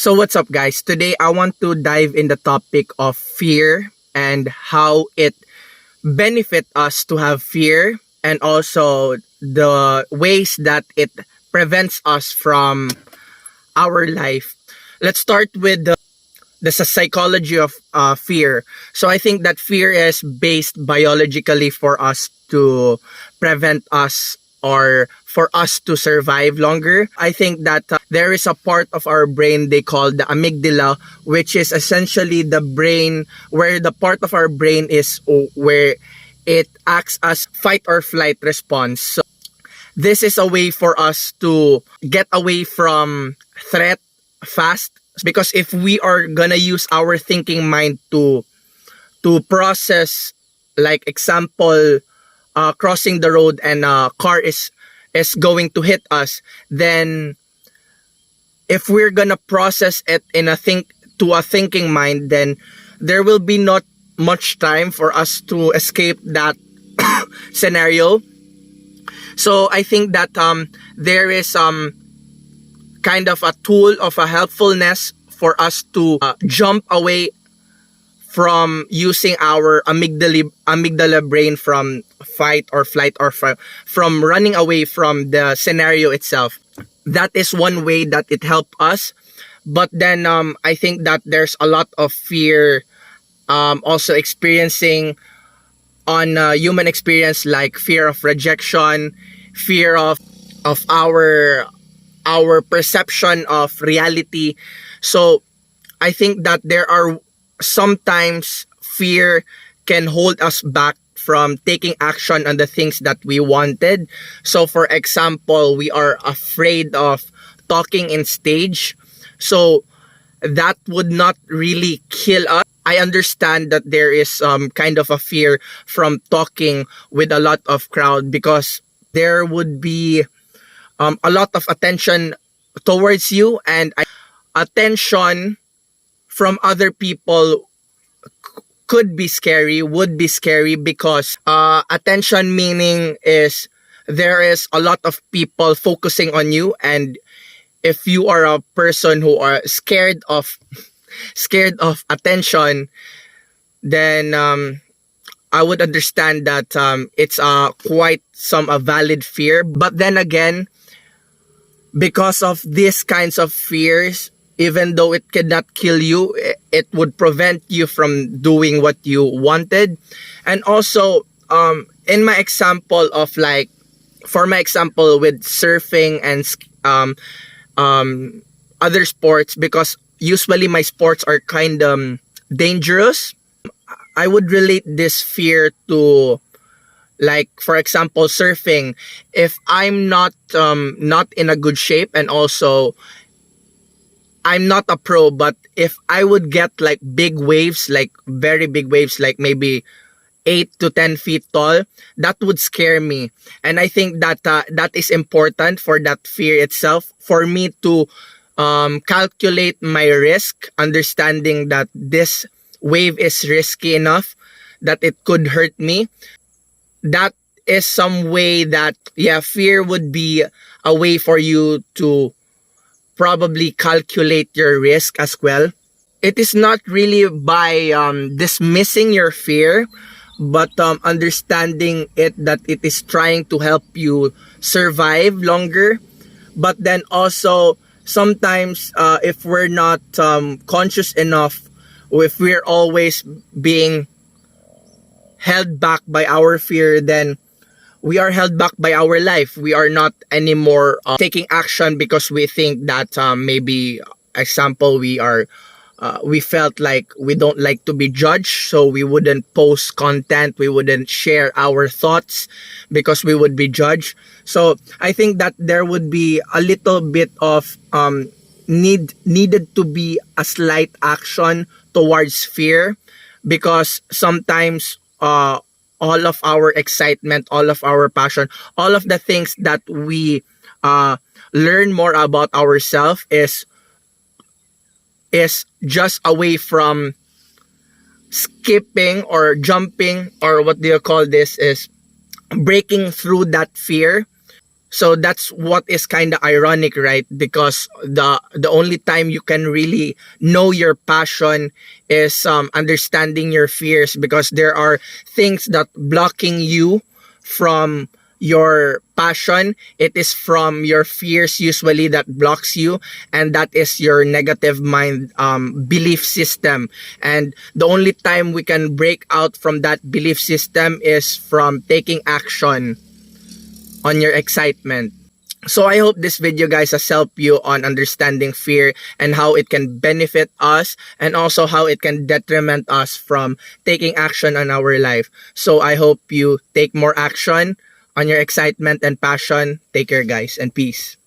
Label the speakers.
Speaker 1: So what's up guys? Today I want to dive in the topic of fear and how it benefit us to have fear and also the ways that it prevents us from our life. Let's start with the psychology of fear. So I think that fear is based biologically for us to prevent us or for us to survive longer. I think that there is a part of our brain they call the amygdala, which is essentially the brain where the part of our brain is where it acts as fight or flight response. So this is a way for us to get away from threat fast, because if we are gonna use our thinking mind to process, like example, crossing the road and a car is going to hit us, then if we're gonna process it in a thinking mind, then there will be not much time for us to escape that scenario. So I think that there is kind of a tool of a helpfulness for us to jump away from using our amygdala brain from fight or flight, or from running away from the scenario itself. That is one way that it helped us. But then I think that there's a lot of fear also experiencing on human experience, like fear of rejection, fear of our perception of reality. So I think that there are sometimes fear can hold us back from taking action on the things that we wanted. So for example, we are afraid of talking in stage. So that would not really kill us. I understand that there is kind of a fear from talking with a lot of crowd, because there would be a lot of attention towards you, and attention from other people would be scary, because attention meaning is there is a lot of people focusing on you, and if you are a person who are scared of attention, then I would understand that it's quite a valid fear. But then again, because of these kinds of fears, even though it cannot kill you, it would prevent you from doing what you wanted. And also in my example of for my example with surfing and other sports, because usually my sports are kind of dangerous, I would relate this fear to, like for example, surfing. If I'm not in a good shape, and also I'm not a pro, but if I would get like big waves, like very big waves, like maybe 8 to 10 feet tall, that would scare me. And I think that that is important for that fear itself, for me to calculate my risk, understanding that this wave is risky enough that it could hurt me. That is some way that, yeah, fear would be a way for you to probably calculate your risk as well. It is not really by dismissing your fear, but understanding it, that it is trying to help you survive longer. But then also sometimes if we're not conscious enough, if we're always being held back by our fear, then we are held back by our life. We are not anymore taking action, because we think that maybe, example, we felt like we don't like to be judged, so we wouldn't post content, we wouldn't share our thoughts because we would be judged. So I think that there would be a little bit of needed to be a slight action towards fear, because sometimes all of our excitement, all of our passion, all of the things that we learn more about ourselves is just away from skipping or jumping, or what do you call this, is breaking through that fear. So that's what is kind of ironic, right? Because the only time you can really know your passion is understanding your fears, because there are things that blocking you from your passion. It is from your fears usually that blocks you, and that is your negative mind belief system. And the only time we can break out from that belief system is from taking action on your excitement. So I hope this video, guys, has helped you on understanding fear and how it can benefit us, and also how it can detriment us from taking action on our life. So I hope you take more action on your excitement and passion. Take care, guys, and peace.